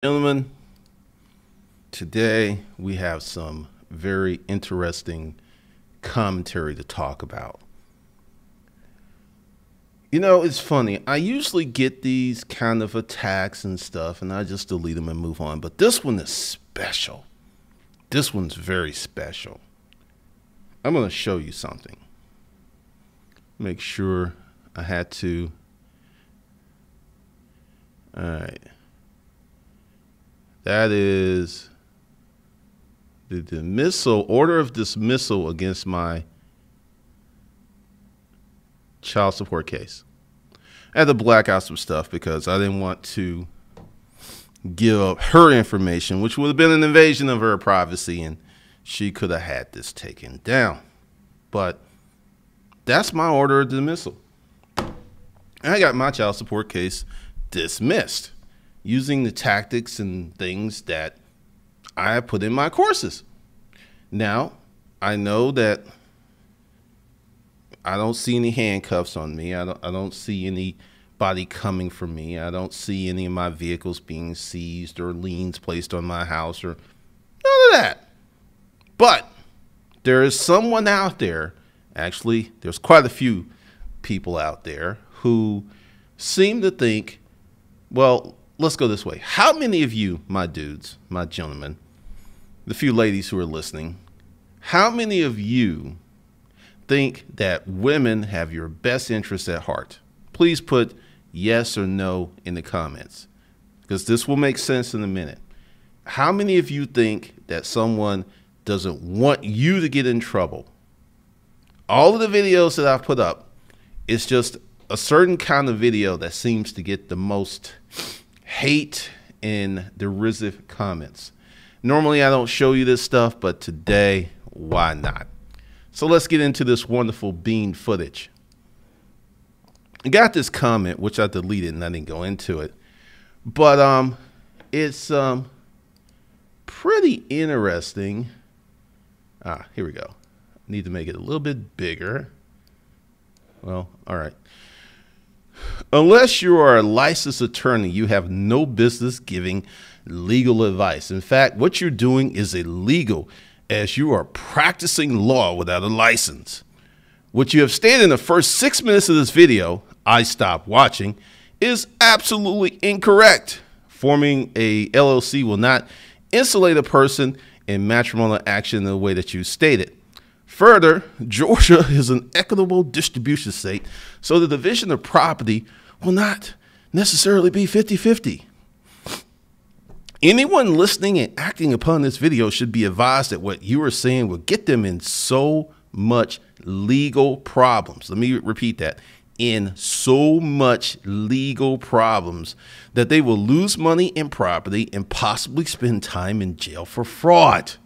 Gentlemen, today we have some very interesting commentary to talk about. You know, it's funny. I usually get these kind of attacks and stuff, and I just delete them and move on. But this one is special. This one's very special. I'm going to show you something. Make sure I had to. All right. That is the dismissal, order of dismissal against my child support case. I had to black out some stuff because I didn't want to give up her information, which would have been an invasion of her privacy, and she could have had this taken down. But that's my order of dismissal. I got my child support case dismissed using the tactics and things that I put in my courses. Now, I know that I don't see any handcuffs on me. I don't see anybody coming for me. I don't see any of my vehicles being seized or liens placed on my house or none of that. But there is someone out there, actually, there's quite a few people out there who seem to think, well, let's go this way. How many of you, my dudes, my gentlemen, the few ladies who are listening, how many of you think that women have your best interests at heart? Please put yes or no in the comments, because this will make sense in a minute. How many of you think that someone doesn't want you to get in trouble? All of the videos that I've put up, it's just a certain kind of video that seems to get the most hate and derisive comments. Normally, I don't show you this stuff, but today, why not? So let's get into this wonderful bean footage. I got this comment, which I deleted and I didn't go into it, but it's pretty interesting. Here we go. Need to make it a little bit bigger. Well, all right. Unless you are a licensed attorney, you have no business giving legal advice. In fact, what you're doing is illegal, as you are practicing law without a license. What you have stated in the first 6 minutes of this video, I stopped watching, is absolutely incorrect. Forming a LLC will not insulate a person in matrimonial action in the way that you stated. Further, Georgia is an equitable distribution state, so the division of property will not necessarily be 50-50. Anyone listening and acting upon this video should be advised that what you are saying will get them in so much legal problems. Let me repeat that. In so much legal problems that they will lose money and property and possibly spend time in jail for fraud.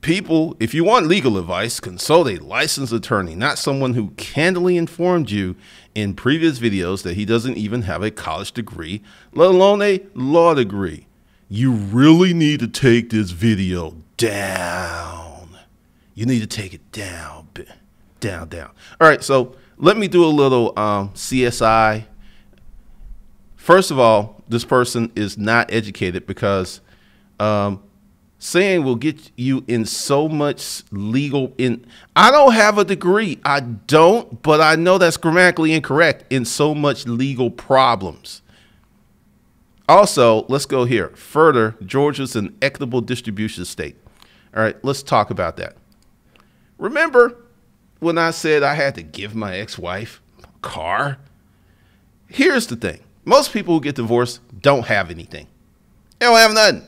People, if you want legal advice, consult a licensed attorney, not someone who candidly informed you in previous videos that he doesn't even have a college degree, let alone a law degree. You really need to take this video down. You need to take it down, down. All right, so let me do a little CSI. First of all, this person is not educated, because saying will get you in so much legal I don't have a degree. I don't, but I know that's grammatically incorrect. In so much legal problems. Also, let's go here. Further, Georgia's an equitable distribution state. All right, let's talk about that. Remember when I said I had to give my ex-wife a car? Here's the thing. Most people who get divorced don't have anything. They don't have nothing.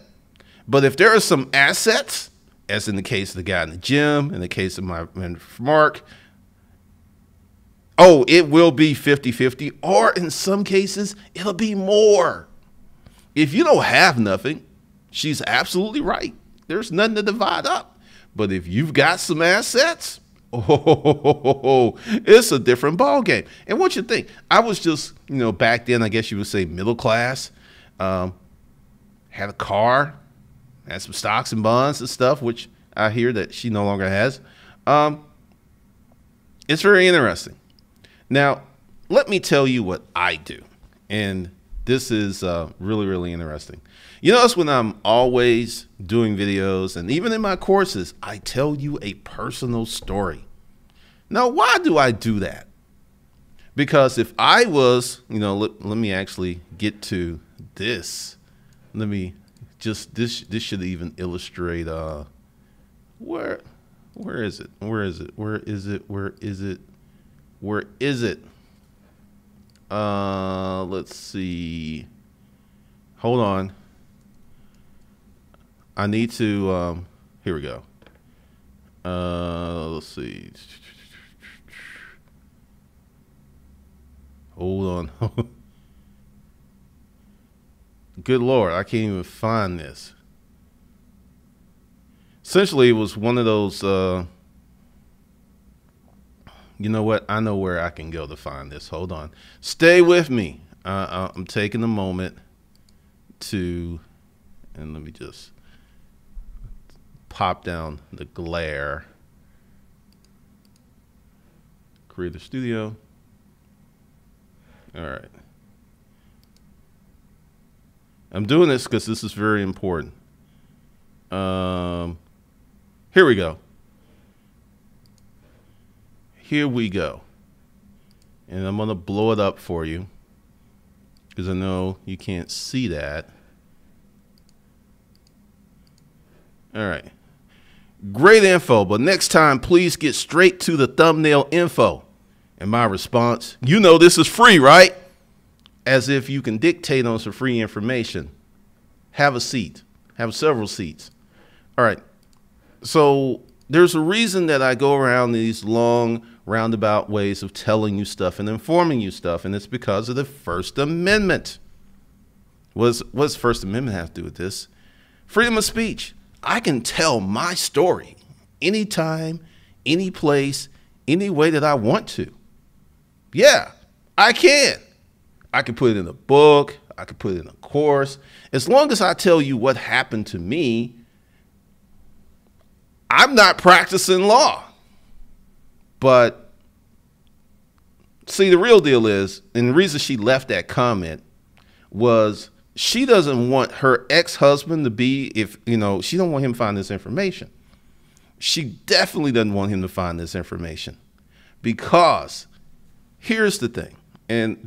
But if there are some assets, as in the case of the guy in the gym, in the case of my friend Mark, oh, it will be 50-50, or in some cases, it'll be more. If you don't have nothing, she's absolutely right. There's nothing to divide up. But if you've got some assets, oh, it's a different ballgame. And what you think? I was just, back then, I guess you would say middle class, had a car, had some stocks and bonds and stuff, which I hear that she no longer has. It's very interesting. Now, let me tell you what I do. And This is really, really interesting. You notice when I'm always doing videos and even in my courses, I tell you a personal story. Now, why do I do that? Because if I was, let me actually get to this. Let me just, this should even illustrate, where is it? Where is it? Where is it? Where is it? Where is it? Let's see. Hold on. I need to, here we go. Let's see. Hold on. Good Lord, I can't even find this. Essentially, it was one of those, you know what? I know where I can go to find this. Hold on. Stay with me. I'm taking a moment to, and let me just pop down the glare. Creator Studio. All right. I'm doing this because this is very important. Here we go. Here we go. And I'm going to blow it up for you because I know you can't see that. All right. Great info, but next time, please get straight to the thumbnail info. And my response, you know this is free, right? As if you can dictate on some free information. Have a seat. Have several seats. All right. So there's a reason that I go around these long, roundabout ways of telling you stuff and informing you stuff, and it's because of the First Amendment. What's First Amendment have to do with this? Freedom of speech. I can tell my story anytime, any place, any way that I want to. Yeah, I can. I can put it in a book. I can put it in a course. As long as I tell you what happened to me, I'm not practicing law. But see, the real deal is, and the reason she left that comment was she doesn't want her ex-husband to be, she don't want him to find this information. She definitely doesn't want him to find this information because here's the thing. And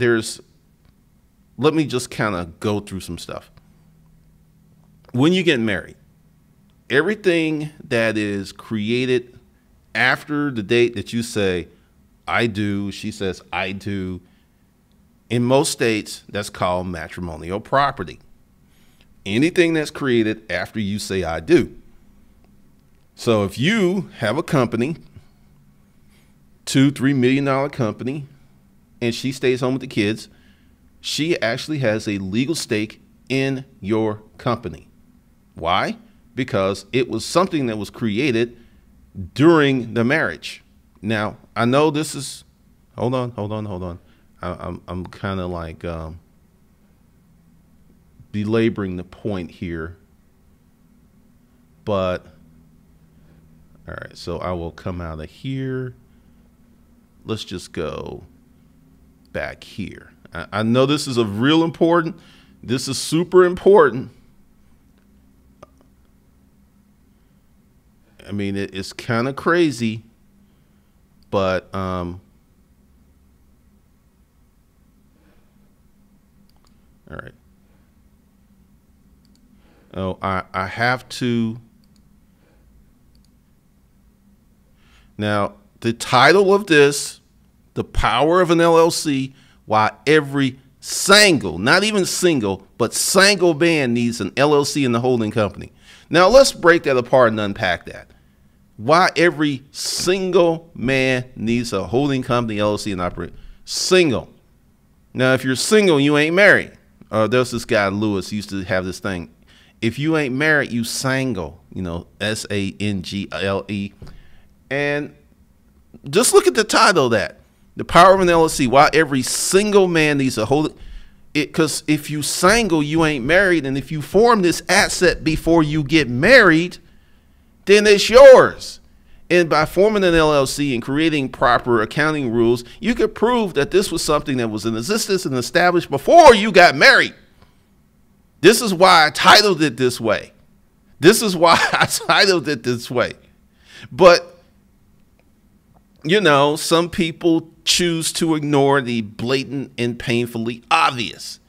let me just kind of go through some stuff. When you get married, everything that is created after the date that you say, I do, she says, I do, in most states, that's called matrimonial property. Anything that's created after you say, I do. So if you have a company, $2-3 million company, and she stays home with the kids, she actually has a legal stake in your company. Why? Because it was something that was created during the marriage. Now, I know this is, hold on. I'm kind of like belaboring the point here, but all right, so I will come out of here. Let's just go back here. I know this is a real important, this is super important. I mean, it's kind of crazy, but all right. Oh, I have to. Now, the title of this, The Power of an LLC, why every single, not even single, but single man needs an LLC in the holding company. Now, let's break that apart and unpack that. Why every single man needs a holding company, LLC, and operate. Single. Now, if you're single, you ain't married. There's this guy, Lewis, used to have this thing. If you ain't married, you sangle, S-A-N-G-L-E. And just look at the title of that. The Power of an LLC. Why every single man needs a holding. Because if you single, you ain't married. And if you form this asset before you get married, then it's yours. And by forming an LLC and creating proper accounting rules, you could prove that this was something that was in existence and established before you got married. This is why I titled it this way. This is why I titled it this way. But, you know, some people choose to ignore the blatant and painfully obvious.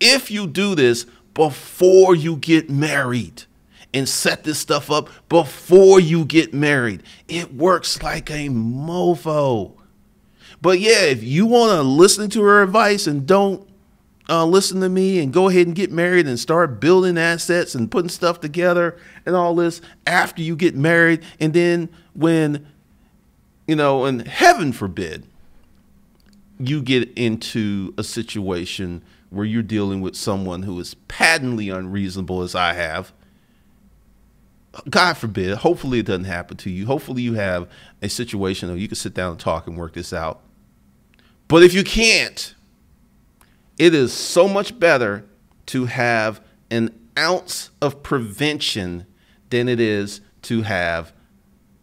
If you do this before you get married, and set this stuff up before you get married, it works like a mofo. But yeah, if you want to listen to her advice and don't listen to me and go ahead and get married and start building assets and putting stuff together and all this after you get married, and then when, you know, and heaven forbid, you get into a situation where you're dealing with someone who is patently unreasonable, as I have, God forbid, hopefully it doesn't happen to you. Hopefully you have a situation where you can sit down and talk and work this out. But if you can't, it is so much better to have an ounce of prevention than it is to have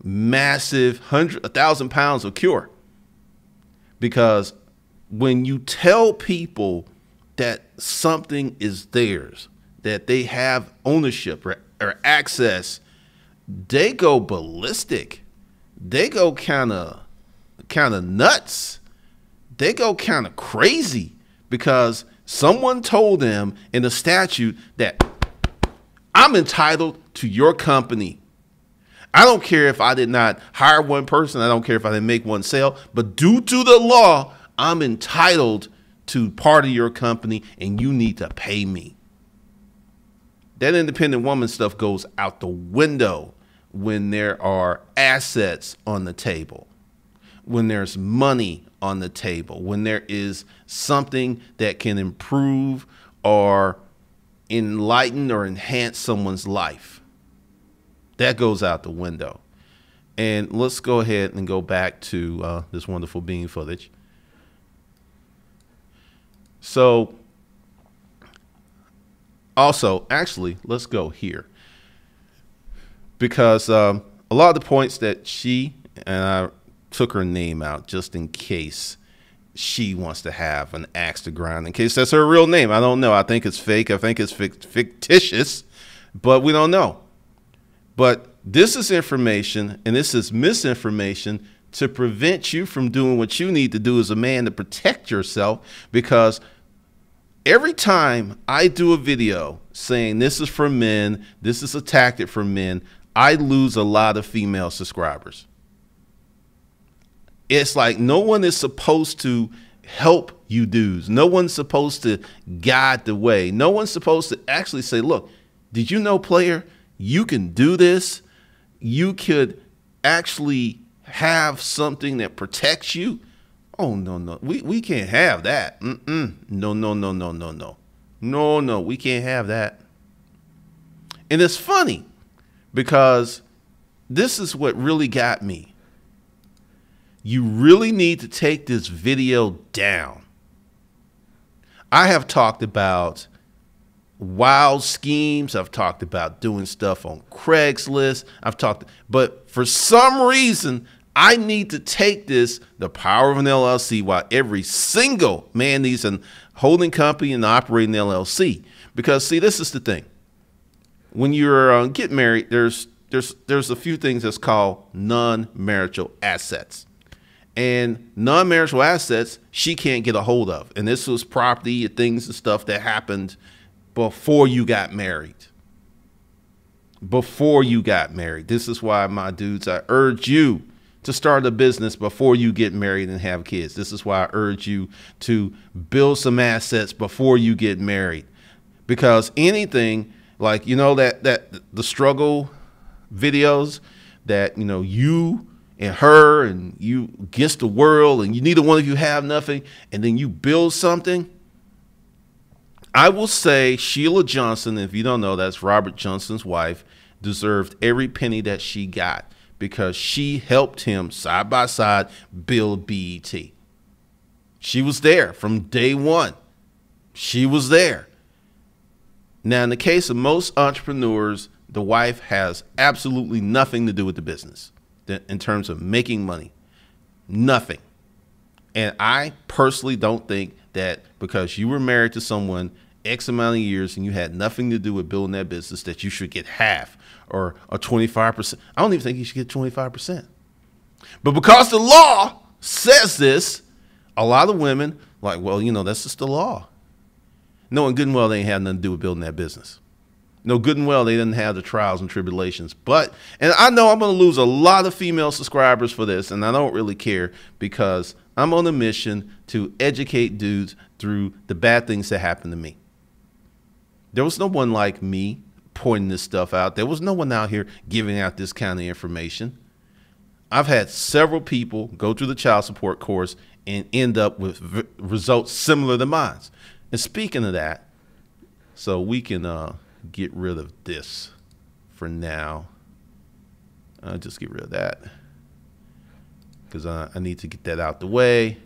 massive 1,000 pounds of cure. Because when you tell people that something is theirs, that they have ownership or access, they go ballistic. They go kind of nuts. They go kind of crazy because someone told them in the statute that I'm entitled to your company. I don't care if I did not hire one person. I don't care if I didn't make one sale, but due to the law, I'm entitled to part of your company and you need to pay me. That independent woman stuff goes out the window when there are assets on the table, when there's money on the table, when there is something that can improve or enlighten or enhance someone's life. That goes out the window. And let's go ahead and go back to this wonderful bean footage. So also, actually, let's go here, because a lot of the points that she, and I took her name out just in case she wants to have an axe to grind, in case that's her real name. I don't know. I think it's fake. I think it's fictitious, but we don't know. But this is information, and this is misinformation to prevent you from doing what you need to do as a man to protect yourself, because every time I do a video saying this is for men, this is a tactic for men, I lose a lot of female subscribers. It's like no one is supposed to help you dudes. No one's supposed to guide the way. No one's supposed to actually say, look, did you know, player, you can do this. You could actually have something that protects you. Oh, no. We can't have that. No, we can't have that. And it's funny because this is what really got me. You really need to take this video down. I have talked about wild schemes. I've talked about doing stuff on Craigslist. But for some reason, I need to take this, the power of an LLC, while every single man needs a holding company and operating LLC. Because see, this is the thing. When you're getting married, there's a few things that's called non-marital assets. And non-marital assets, she can't get a hold of. And this was property, things and stuff that happened before you got married. Before you got married. This is why, my dudes, I urge you to start a business before you get married and have kids. This is why I urge you to build some assets before you get married. Because anything like, you know, that the struggle videos that, you know, you and her and you against the world and you neither one of you have nothing, and then you build something. I will say Sheila Johnson, if you don't know, that's Robert Johnson's wife, deserved every penny that she got, because she helped him side by side build BET. She was there from day one. She was there. Now, in the case of most entrepreneurs, the wife has absolutely nothing to do with the business. in terms of making money. Nothing. And I personally don't think that because you were married to someone X amount of years and you had nothing to do with building that business that you should get half or a 25%. I don't even think you should get 25%. But because the law says this, a lot of women like, well, that's just the law. Knowing good and well they ain't had nothing to do with building that business. No, good and well they didn't have the trials and tribulations. And I know I'm going to lose a lot of female subscribers for this, and I don't really care because I'm on a mission to educate dudes through the bad things that happen to me. There was no one like me pointing this stuff out. There was no one out here giving out this kind of information. I've had several people go through the child support course and end up with results similar to mine. And speaking of that, so we can get rid of this for now. I'll just get rid of that because I need to get that out the way.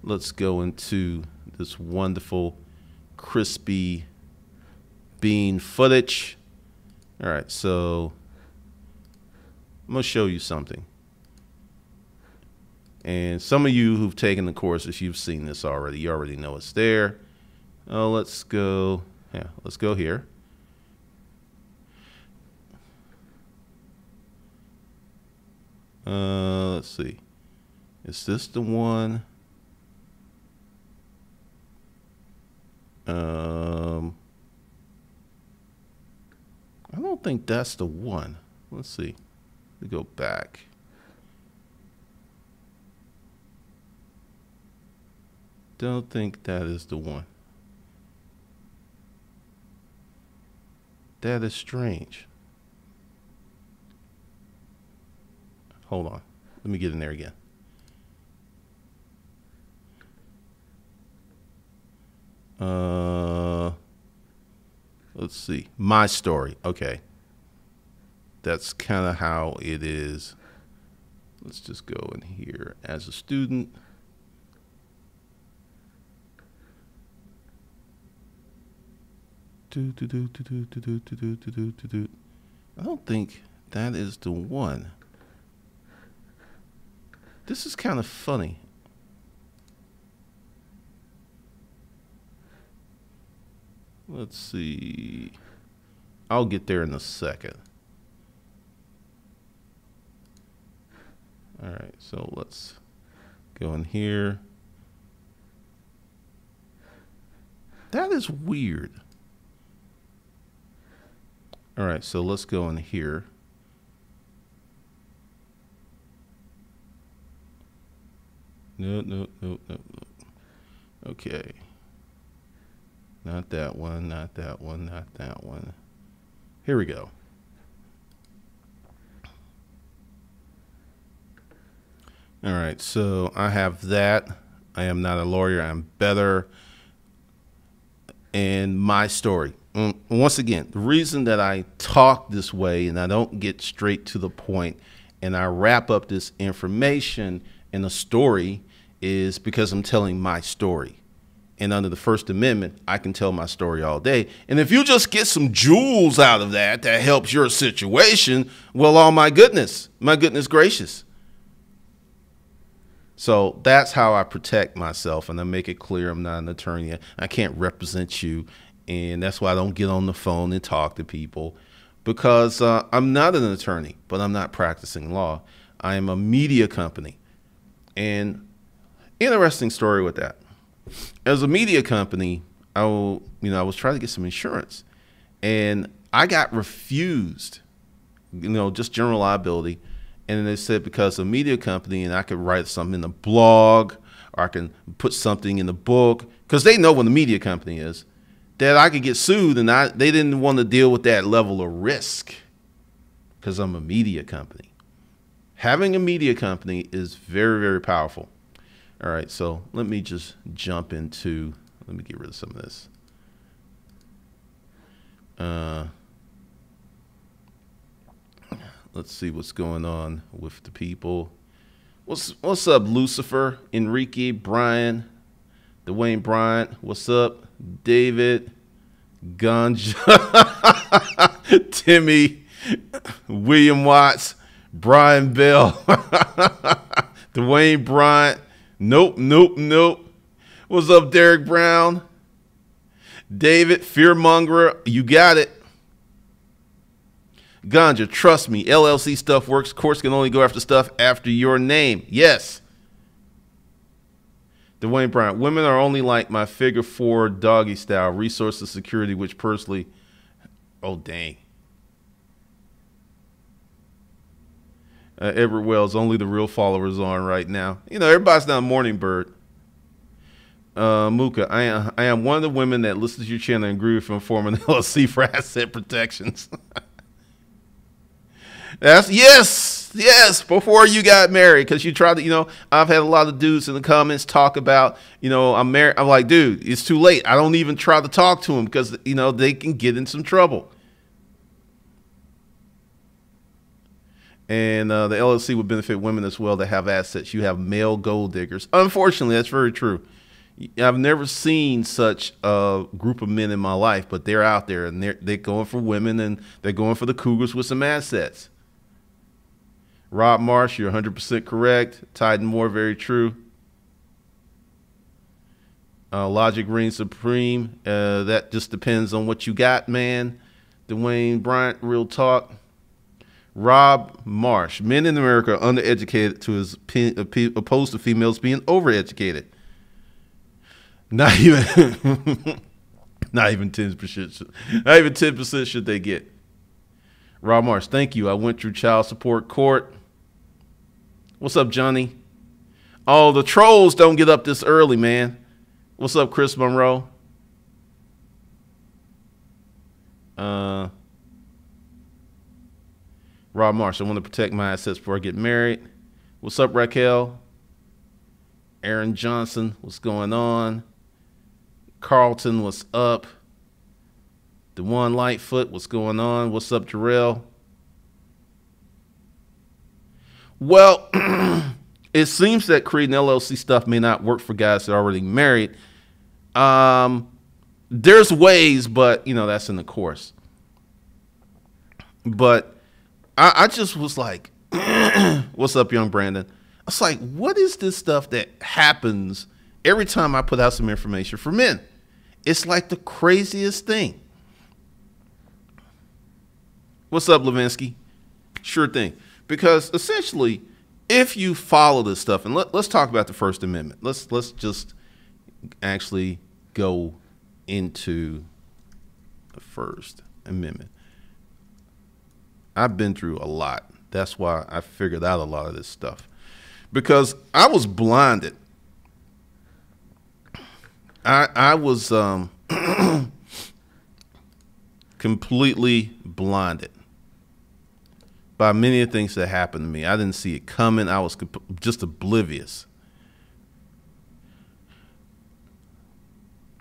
Let's go into this wonderful crispy bean footage. All right, so I'm going to show you something. And some of you who've taken the courses, you've seen this already. You already know it's there. Oh, let's go here. Let's see. Is this the one? I don't think that's the one. Let's see. We go back. Don't think that is the one. That is strange. Hold on. Let me get in there again. Let's see. My story. Okay. That's kind of how it is. Let's just go in here as a student. I don't think that is the one. This is kind of funny. Let's see. I'll get there in a second. All right, so let's go in here. That is weird. All right, so let's go in here. No. Okay. Not that one, not that one, not that one. Here we go. All right, so I have that. I am not a lawyer, I'm better. And my story. Once again, the reason that I talk this way and I don't get straight to the point and I wrap up this information in a story is because I'm telling my story. And under the First Amendment, I can tell my story all day. And if you just get some jewels out of that helps your situation, well, oh my goodness gracious. So that's how I protect myself, and I make it clear I'm not an attorney. I can't represent you, and that's why I don't get on the phone and talk to people, because I'm not an attorney, but I'm not practicing law. I am a media company. And interesting story with that. As a media company, I was trying to get some insurance, and I got refused, just general liability. And they said because a media company and I could write something in the blog or I can put something in the book, because they know what a media company is, that I could get sued, and they didn't want to deal with that level of risk because I'm a media company. Having a media company is very, very powerful. All right, so let me just jump into, let me get rid of some of this. Let's see what's going on with the people. What's up, Lucifer, Enrique, Brian, Dwayne Bryant? What's up, David, Ganja, Timmy, William Watts, Brian Bell, Dwayne Bryant. Nope, nope, nope. What's up, Derek Brown? David, Fearmonger, you got it. Ganja, trust me, LLC stuff works. Courts can only go after stuff after your name. Yes. Dwayne Bryant, women are only like my figure 4 doggy style, resources, security, which personally, oh, dang. Edward Wells, only the real followers on right now. You know, everybody's not a morning bird. Mooka, I am one of the women that listens to your channel and agree with you forming an LLC for asset protections. That's yes. Before you got married, because you tried to, you know, I've had a lot of dudes in the comments talk about, you know, I'm married. I'm like, dude, it's too late. I don't even try to talk to them because, you know, they can get in some trouble. And the LLC would benefit women as well that have assets. You have male gold diggers. Unfortunately, that's very true. I've never seen such a group of men in my life, but they're out there and they're going for women and they're going for the cougars with some assets. Rob Marsh, you're 100% correct. Titan Moore, very true. Logic reigns supreme. That just depends on what you got, man. Dwayne Bryant, real talk. Rob Marsh, men in America are undereducated to his opposed to females being overeducated. Not even 10%. Not even 10% should they get. Rob Marsh, thank you. I went through child support court. What's up, Johnny? Oh, the trolls don't get up this early, man. What's up, Chris Monroe? Rob Marsh, I want to protect my assets before I get married. What's up, Raquel? Aaron Johnson, what's going on? Carlton, what's up? DeJuan Lightfoot, what's going on? What's up, Jarrell? Well, it seems that creating LLC stuff may not work for guys that are already married. There's ways, but, you know, that's in the course. But I just was like, what's up, young Brandon? I was like, what is this stuff that happens every time I put out some information for men? It's like the craziest thing. What's up, Levinsky? Sure thing. Because essentially, if you follow this stuff, and let's talk about the First Amendment. Let's just actually go into the First Amendment. I've been through a lot. That's why I figured out a lot of this stuff. Because I was blinded. I was completely blinded by many of the things that happened to me. I didn't see it coming. I was just oblivious.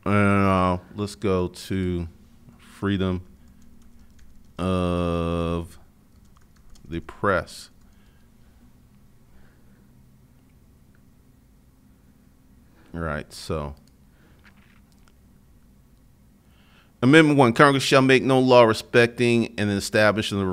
Let's go to freedom of the press. All right, so Amendment 1, Congress shall make no law respecting and establishing of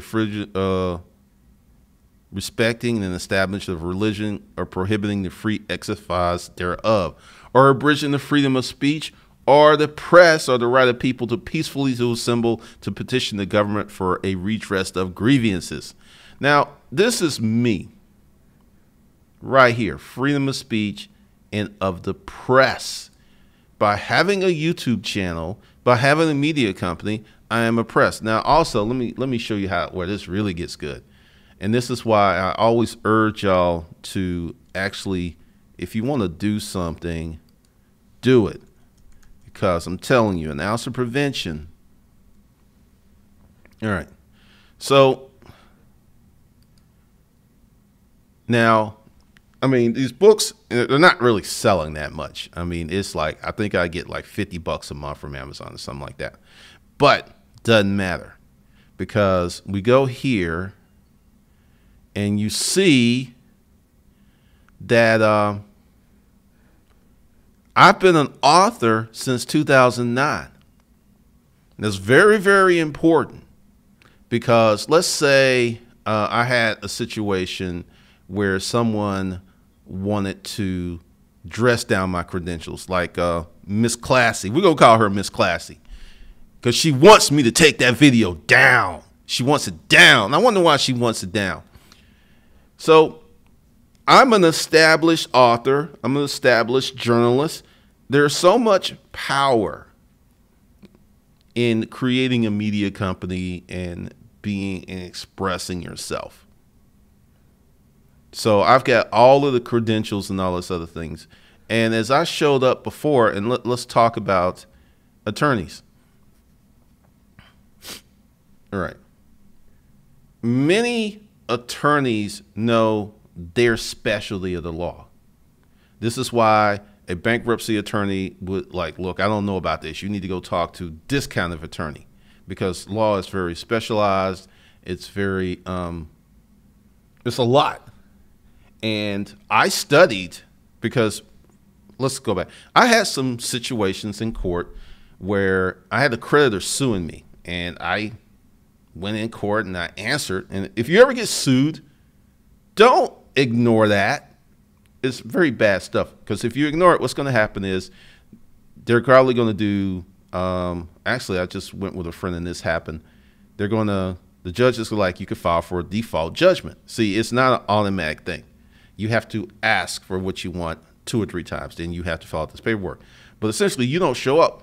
religion or prohibiting the free exercise thereof, or abridging the freedom of speech or the press or the right of people to peacefully to assemble to petition the government for a redress of grievances. Now, this is me right here, freedom of speech and of the press. By having a YouTube channel, by having a media company, I am oppressed. Now, also, let me show you where this really gets good. And this is why I always urge y'all to actually, if you want to do something, do it. Because I'm telling you, an ounce of prevention. All right. So now, I mean, these books, they're not really selling that much. I mean, it's like, I think I get like $50 a month from Amazon or something like that. But doesn't matter, because we go here and you see that I've been an author since 2009. That's very, very important, Because let's say I had a situation where someone wanted to dress down my credentials, like Miss Classy. We're going to call her Miss Classy because she wants me to take that video down. She wants it down. I wonder why she wants it down. So I'm an established author. I'm an established journalist. There's so much power in creating a media company and being and expressing yourself. So I've got all of the credentials and all those other things. And as I showed up before, and let's talk about attorneys. All right. Many attorneys know their specialty of the law. This is why a bankruptcy attorney would like, look, I don't know about this. You need to go talk to this kind of attorney because law is very specialized. It's very, it's a lot. And I studied because, let's go back. I had some situations in court where I had a creditor suing me, and I went in court and I answered. And if you ever get sued, don't ignore that. It's very bad stuff, because if you ignore it, what's going to happen is they're probably going to do, actually, I just went with a friend and this happened. They're going to, the judge is like, you could file for a default judgment. See, it's not an automatic thing. You have to ask for what you want 2 or 3 times. Then you have to fill out this paperwork. But essentially, you don't show up.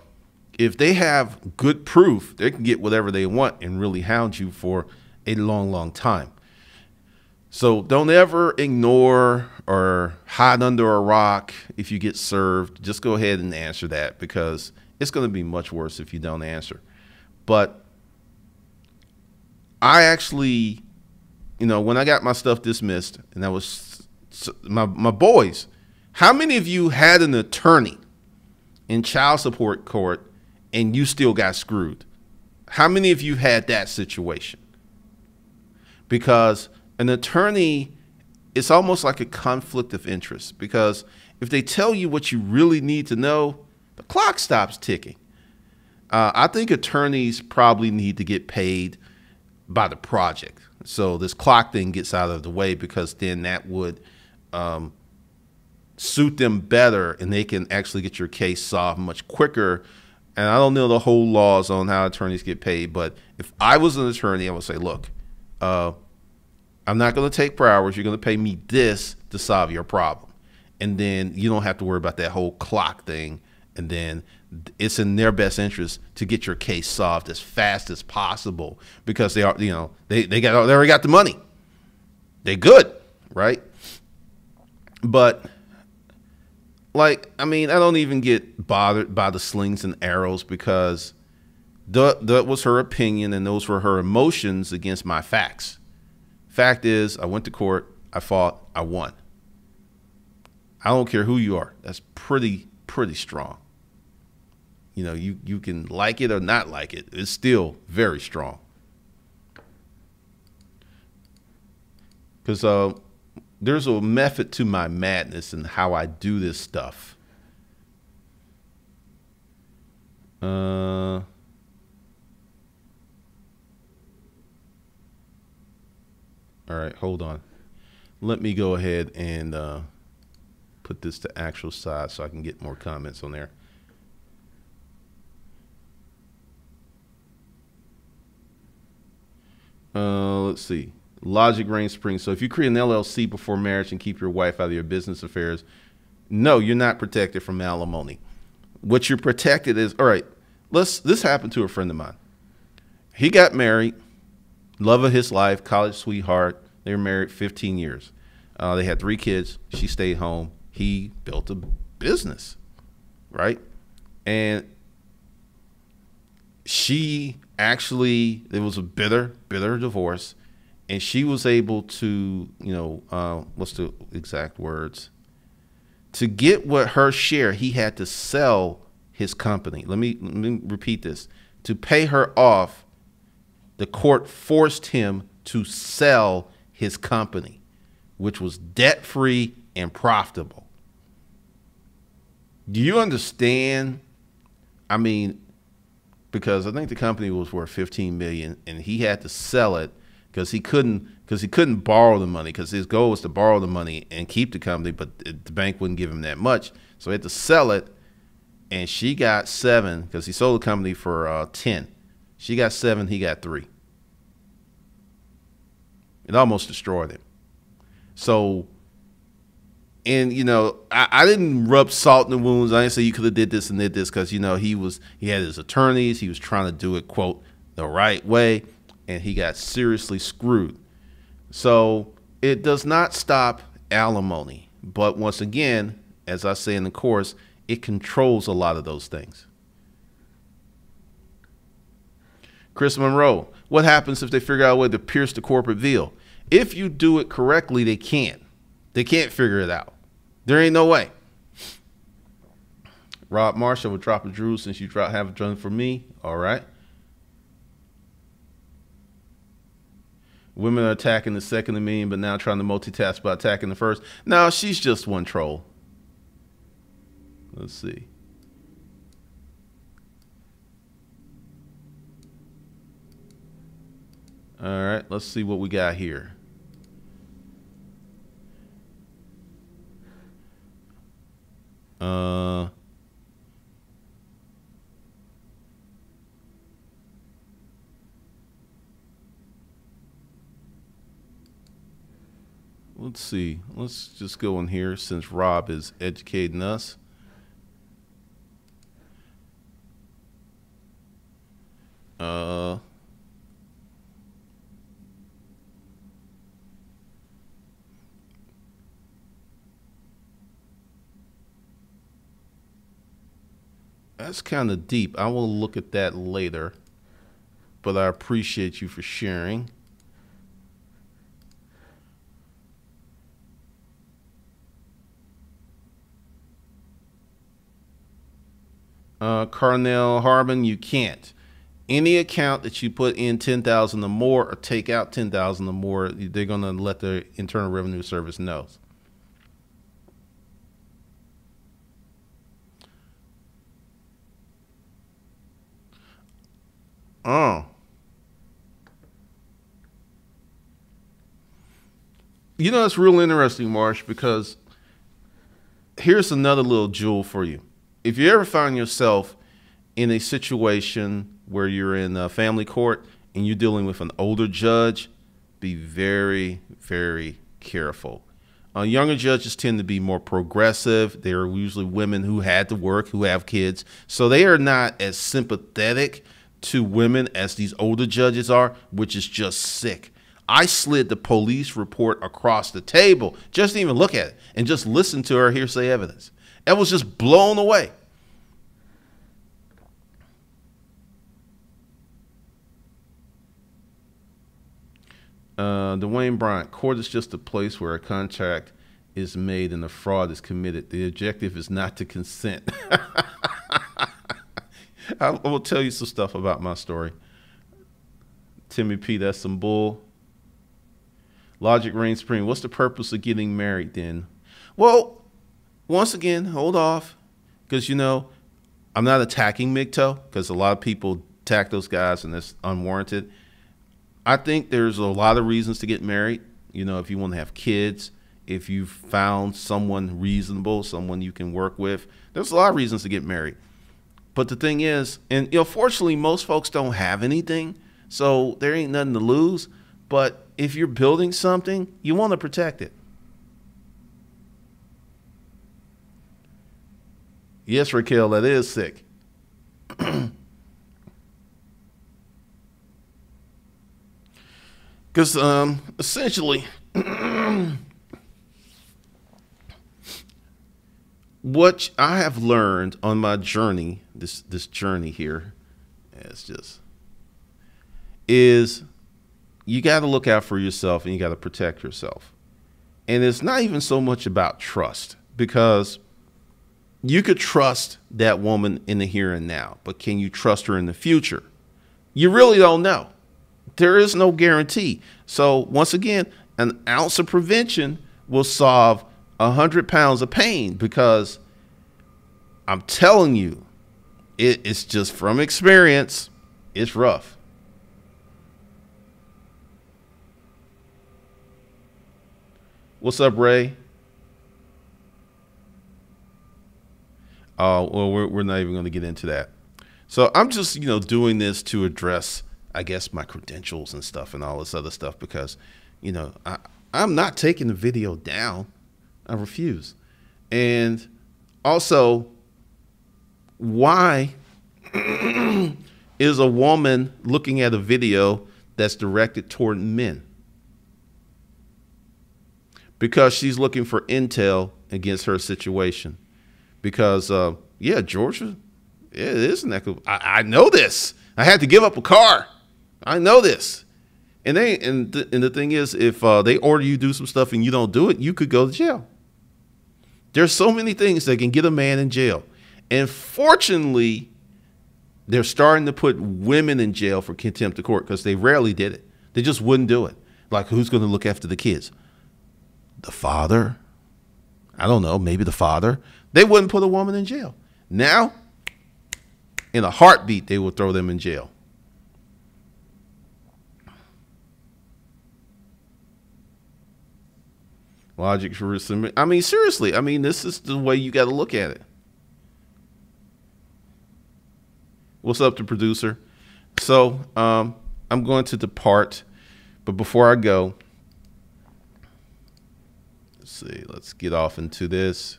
If they have good proof, they can get whatever they want and really hound you for a long, long time. So don't ever ignore or hide under a rock if you get served. Just go ahead and answer that, because it's going to be much worse if you don't answer. But I actually, you know, when I got my stuff dismissed, and that was my boys, how many of you had an attorney in child support court and you still got screwed? How many of you had that situation? Because an attorney, it's almost like a conflict of interest, because if they tell you what you really need to know, the clock stops ticking. I think attorneys probably need to get paid by the project, so this clock thing gets out of the way, because then that would suit them better, and they can actually get your case solved much quicker. And I don't know the whole laws on how attorneys get paid, but if I was an attorney, I would say, look, I'm not going to take per hours. You're going to pay me this to solve your problem. And then you don't have to worry about that whole clock thing. And then it's in their best interest to get your case solved as fast as possible, because they are, you know, they already got the money. They're good, right? But like, I mean, I don't even get bothered by the slings and arrows, because that was her opinion and those were her emotions against my facts. Fact is, I went to court, I fought, I won. I don't care who you are. That's pretty strong. You know, you can like it or not like it. It's still very strong. Because there's a method to my madness and how I do this stuff. All right, hold on. Let me go ahead and put this to actual size so I can get more comments on there. Let's see. Logic reigns supreme. So if you create an LLC before marriage and keep your wife out of your business affairs, no, you're not protected from alimony. What you're protected is, all right, this happened to a friend of mine. He got married, love of his life, college sweetheart. They were married 15 years. They had 3 kids. She stayed home. He built a business, right? And she actually, it was a bitter divorce. And she was able to, you know, what's the exact words? To get what her share, he had to sell his company. Let me repeat this. To pay her off, the court forced him to sell his company, which was debt-free and profitable. Do you understand? I mean, because I think the company was worth 15 million, and he had to sell it because he couldn't borrow the money, because his goal was to borrow the money and keep the company, but the bank wouldn't give him that much, so he had to sell it. And she got 7 because he sold the company for 10. She got 7, he got 3. It almost destroyed him. So, and I didn't rub salt in the wounds. I didn't say you could have did this and did this, because he had his attorneys. He was trying to do it, quote, the right way, and he got seriously screwed. So it does not stop alimony, but once again, as I say in the course, it controls a lot of those things. Chris Monroe, what happens if they figure out a way to pierce the corporate veil? If you do it correctly, they can't. They can't figure it out. There ain't no way. Rob Marshall would drop a Drew since you haven't done for me. All right. Women are attacking the second of me, but now trying to multitask by attacking the first. No, she's just one troll. Let's see. All right, let's see what we got here. Let's see. Let's just go in here since Rob is educating us. That's kind of deep. I will look at that later, but I appreciate you for sharing. Carnell Harbin, you can't. Any account that you put in 10,000 or more or take out 10,000 or more, they're going to let the Internal Revenue Service know. Oh. It's real interesting, Marsh, because here's another little jewel for you. If you ever find yourself in a situation where you're in a family court and you're dealing with an older judge, be very, very careful. Younger judges tend to be more progressive. They're usually women who had to work, who have kids. So they are not as sympathetic to women as these older judges are, which is just sick. I slid the police report across the table, just didn't even look at it, and just listen to her hearsay evidence. I was just blown away. Dwayne Bryant, court is just a place where a contract is made and a fraud is committed. The objective is not to consent. I will tell you some stuff about my story. Timmy P, that's some bull. Logic Reign Supreme, what's the purpose of getting married then? Well, once again, hold off, because, I'm not attacking MGTOW, because a lot of people attack those guys and that's unwarranted. I think there's a lot of reasons to get married. If you want to have kids, if you've found someone reasonable, someone you can work with, there's a lot of reasons to get married. But the thing is, and fortunately, most folks don't have anything, so there ain't nothing to lose. But if you're building something, you want to protect it. Yes, Raquel, that is sick. Because essentially, what I have learned on my journey, this journey here, is you got to look out for yourself and you got to protect yourself. And it's not even so much about trust, because you could trust that woman in the here and now, but can you trust her in the future? You really don't know. There is no guarantee. So once again, an ounce of prevention will solve 100 pounds of pain, because I'm telling you, It's just from experience. It's rough. What's up, Ray? Well, we're not even going to get into that. So I'm just, doing this to address, I guess, my credentials and stuff and all this other stuff because, I'm not taking the video down. I refuse. And also, why is a woman looking at a video that's directed toward men? Because she's looking for intel against her situation. Because, Georgia, it isn't that cool. I know this. I had to give up a car. I know this. And the thing is, if they order you to do some stuff and you don't do it, you could go to jail. There's so many things that can get a man in jail. And fortunately, they're starting to put women in jail for contempt of court because they rarely did it. They just wouldn't do it. Like, who's going to look after the kids? The father? I don't know, maybe the father. They wouldn't put a woman in jail. Now, in a heartbeat, they would throw them in jail. Logic for submit. I mean, seriously. I mean, this is the way you got to look at it. What's up, to producer? So, I'm going to depart, but before I go, let's see. Let's get off into this.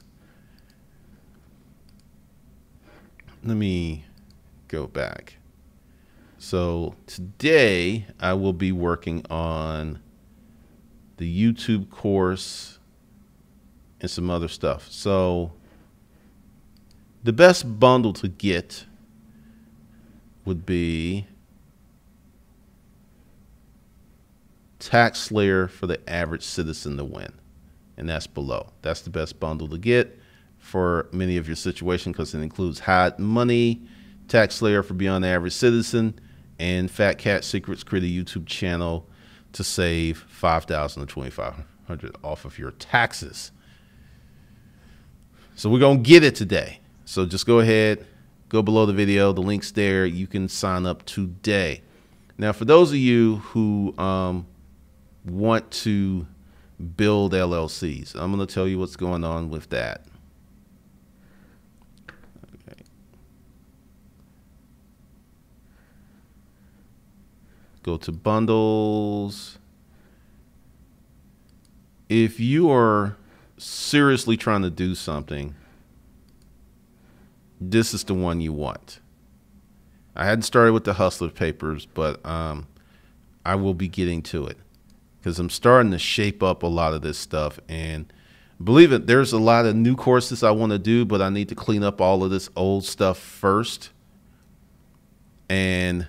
Let me go back. So today I will be working on the YouTube course and some other stuff. So the best bundle to get would be Tax Slayer for the average citizen to win. And that's below. That's the best bundle to get for many of your situations because it includes Hide Money, Tax Slayer for Beyond the Average Citizen, and Fat Cat Secrets. Create a YouTube channel to save $5,000 to $2,500 off of your taxes. So we're going to get it today. So just go ahead, go below the video. The link's there. You can sign up today. Now, for those of you who want to build LLCs, I'm going to tell you what's going on with that. Okay. Go to bundles. If you are seriously trying to do something, this is the one you want. I hadn't started with the Hustler Papers, but I will be getting to it because I'm starting to shape up a lot of this stuff. And believe it, there's a lot of new courses I want to do, but I need to clean up all of this old stuff first. And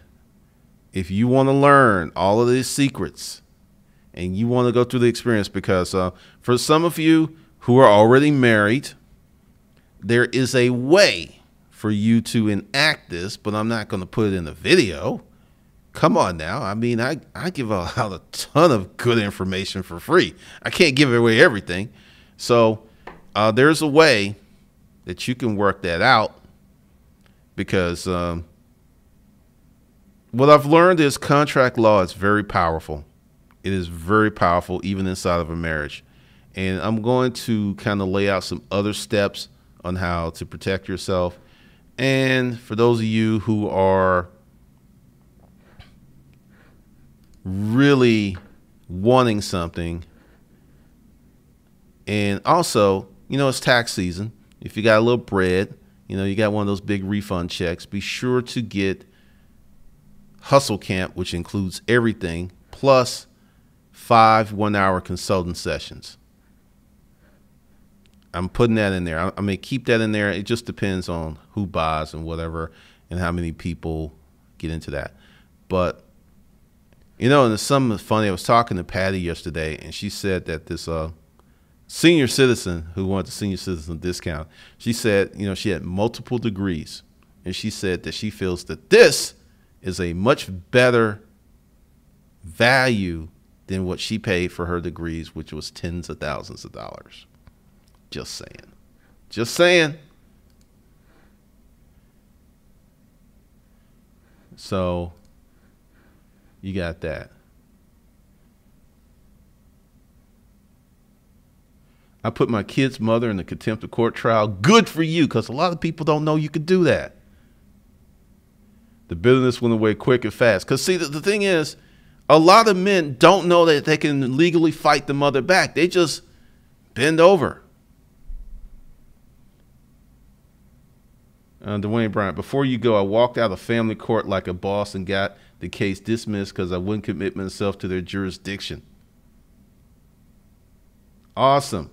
if you want to learn all of these secrets and you want to go through the experience, because for some of you who are already married, there is a way for you to enact this, but I'm not going to put it in the video. Come on now. I mean, I give out a ton of good information for free. I can't give away everything. So there's a way that you can work that out, because what I've learned is contract law is very powerful. It is very powerful, even inside of a marriage. And I'm going to kind of lay out some other steps on how to protect yourself. And for those of you who are really wanting something, and also, it's tax season. If you got a little bread, you got one of those big refund checks, be sure to get Hustle Camp, which includes everything, plus 5 one-hour consulting sessions. I'm putting that in there. I may keep that in there. It just depends on who buys and whatever and how many people get into that. But, and there's something funny. I was talking to Patty yesterday, and she said that this senior citizen who wanted the senior citizen discount, she said, she had multiple degrees. And she said that she feels that this is a much better value than what she paid for her degrees, which was tens of thousands of dollars. Just saying. Just saying. So you got that. I put my kid's mother in the contempt of court trial. Good for you, because a lot of people don't know you could do that. The bitterness went away quick and fast. Because, see, the thing is, a lot of men don't know that they can legally fight the mother back. They just bend over. Dwayne Bryant, before you go, I walked out of family court like a boss and got the case dismissed because I wouldn't commit myself to their jurisdiction. Awesome.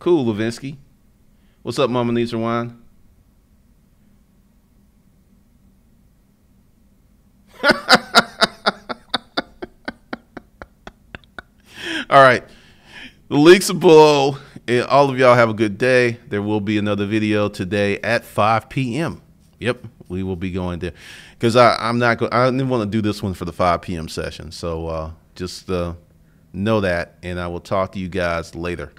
Cool, Levinsky. What's up, Mama Needs Her Wine? All right. The links are below. And all of y'all have a good day. There will be another video today at 5 p.m. Yep, we will be going there. Because I didn't want to do this one for the 5 p.m. session. So just know that, and I will talk to you guys later.